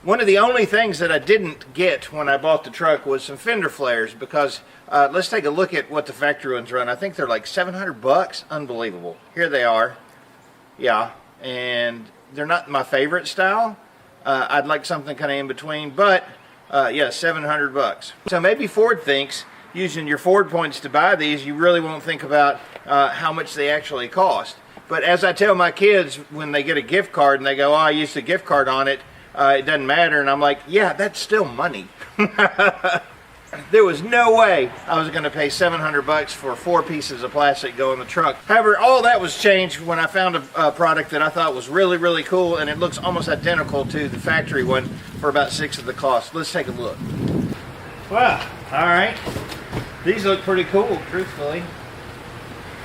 One of the only things that I didn't get when I bought the truck was some fender flares, because let's take a look at what the factory ones run. I think they're like 700 bucks. Unbelievable. Here they are. Yeah, and they're not my favorite style. I'd like something kind of in between, but yeah, 700 bucks. So maybe Ford thinks using your Ford points to buy these, you really won't think about how much they actually cost. But as I tell my kids when they get a gift card and they go, oh, I used a gift card on it, it doesn't matter, and I'm like, yeah, that's still money. There was no way I was going to pay 700 bucks for 4 pieces of plastic go in the truck. However, all that was changed when I found a product that I thought was really, really cool, and it looks almost identical to the factory one for about 6 of the cost. Let's take a look. Wow, all right. These look pretty cool, truthfully.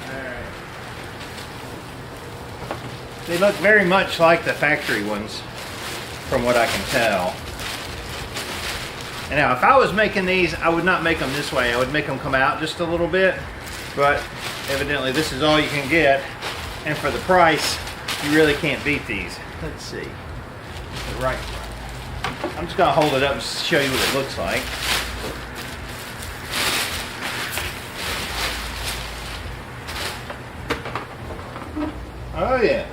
All right. They look very much like the factory ones, from what I can tell. And now, if I was making these, I would not make them this way. I would make them come out just a little bit, but evidently this is all you can get. And for the price, you really can't beat these. Let's see. The right one. I'm just gonna hold it up and show you what it looks like. Oh yeah.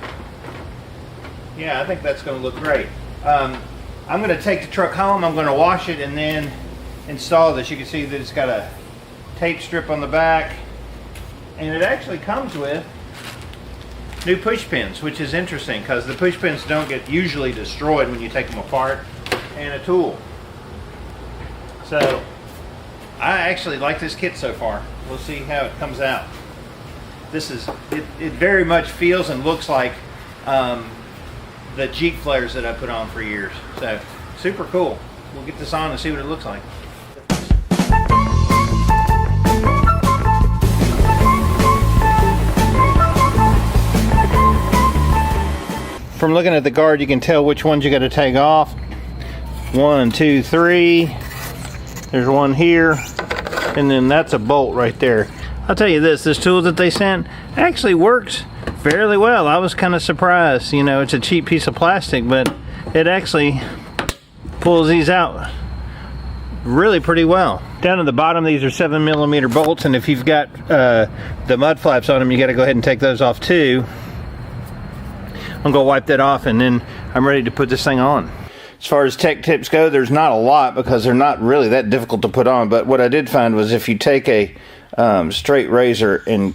Yeah, I think that's gonna look great. I'm going to take the truck home, I'm going to wash it, and then install this. You can see that it's got a tape strip on the back, and it actually comes with new push pins, which is interesting because the push pins don't get usually destroyed when you take them apart, and a tool. So I actually like this kit so far. We'll see how it comes out. This is, it very much feels and looks like the Jeep flares that I put on for years. So super cool. We'll get this on and see what it looks like. From looking at the guard, you can tell which ones you got to take off. 1, 2, 3. There's one here, and then that's a bolt right there. I'll tell you this tool that they sent actually works fairly well. I was kind of surprised. You know, it's a cheap piece of plastic, but it actually pulls these out really pretty well. Down at the bottom, these are 7mm bolts, and if you've got the mud flaps on them, you got to go ahead and take those off too. I'm gonna wipe that off, and then I'm ready to put this thing on. As far as tech tips go, there's not a lot because they're not really that difficult to put on, but what I did find was if you take a straight razor and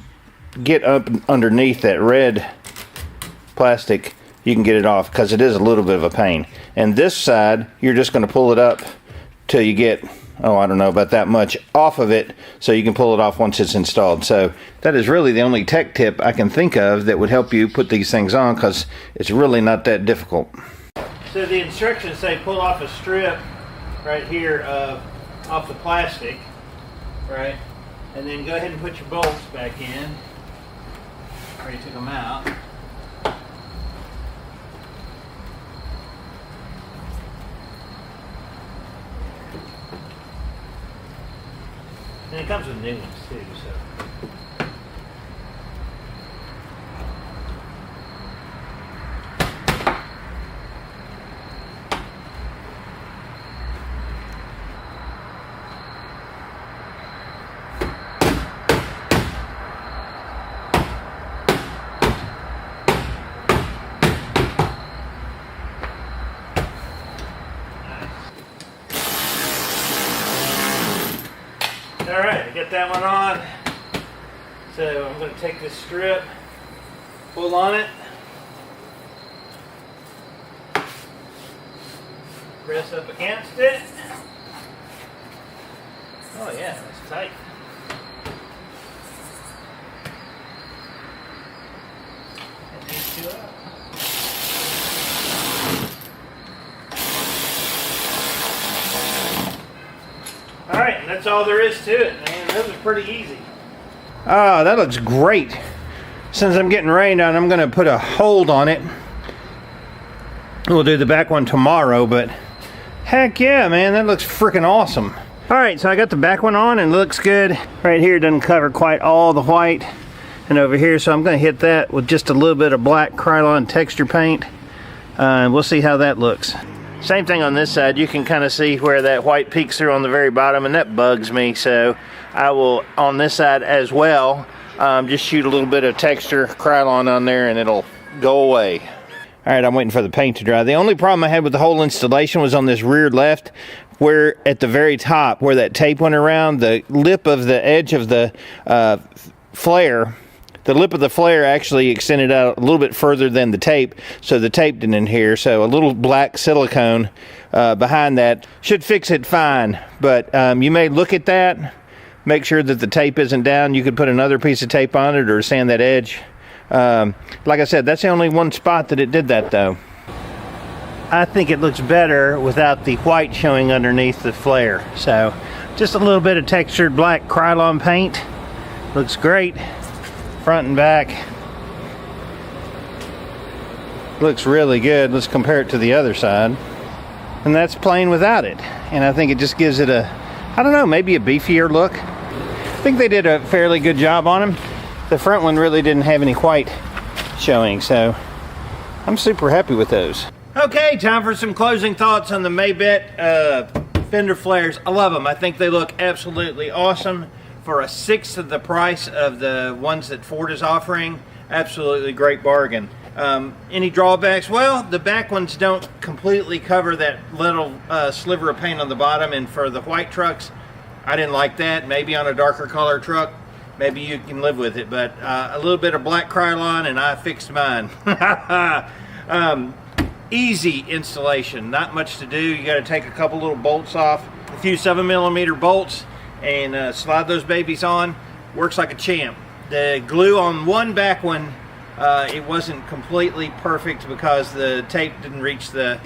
get up underneath that red plastic, you can get it off because it is a little bit of a pain. And this side, you're just going to pull it up till you get, oh, I don't know, about that much off of it, so you can pull it off once it's installed. So that is really the only tech tip I can think of that would help you put these things on, because it's really not that difficult. So the instructions say pull off a strip right here off the plastic, right? And then go ahead and put your bolts back in. Already took them out. And it comes with new ones too, so. Alright, I got that one on. So I'm going to take this strip, pull on it, press up against it. Oh yeah, that's tight. And these two out. Alright, and that's all there is to it, man. Those are pretty easy. Oh, that looks great. Since I'm getting rained on, I'm going to put a hold on it. We'll do the back one tomorrow, but heck yeah, man, that looks freaking awesome. Alright, so I got the back one on and it looks good. Right here doesn't cover quite all the white. And over here, so I'm going to hit that with just a little bit of black Krylon texture paint. And we'll see how that looks. Same thing on this side. You can kind of see where that white peeks through on the very bottom, and that bugs me. So I will, on this side as well, just shoot a little bit of texture Krylon on there and it'll go away. All right, I'm waiting for the paint to dry. The only problem I had with the whole installation was on this rear left, where at the very top, where that tape went around, the lip of the edge of the flare, the lip of the flare actually extended out a little bit further than the tape, so the tape didn't adhere. So a little black silicone behind that should fix it fine. But you may look at that, make sure that the tape isn't down. You could put another piece of tape on it or sand that edge. Like I said, that's the only one spot that it did that though. I think it looks better without the white showing underneath the flare. So just a little bit of textured black Krylon paint. Looks great. Front and back. Looks really good. Let's compare it to the other side. And that's plain without it. And I think it just gives it a, I don't know, maybe a beefier look. I think they did a fairly good job on them. The front one really didn't have any white showing, so I'm super happy with those. Okay, time for some closing thoughts on the Mabett fender flares. I love them. I think they look absolutely awesome. For a sixth of the price of the ones that Ford is offering, absolutely great bargain. Any drawbacks? Well, the back ones don't completely cover that little sliver of paint on the bottom, and for the white trucks, I didn't like that. Maybe on a darker color truck, maybe you can live with it, but a little bit of black Krylon and I fixed mine. Easy installation, not much to do. You got to take a couple little bolts off, a few 7mm bolts, and slide those babies on. Works like a champ. The glue on one back one, it wasn't completely perfect because the tape didn't reach the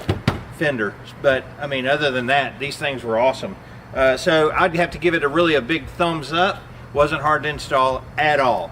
fender, but I mean, other than that, these things were awesome. So I'd have to give it a really big thumbs up. Wasn't hard to install at all.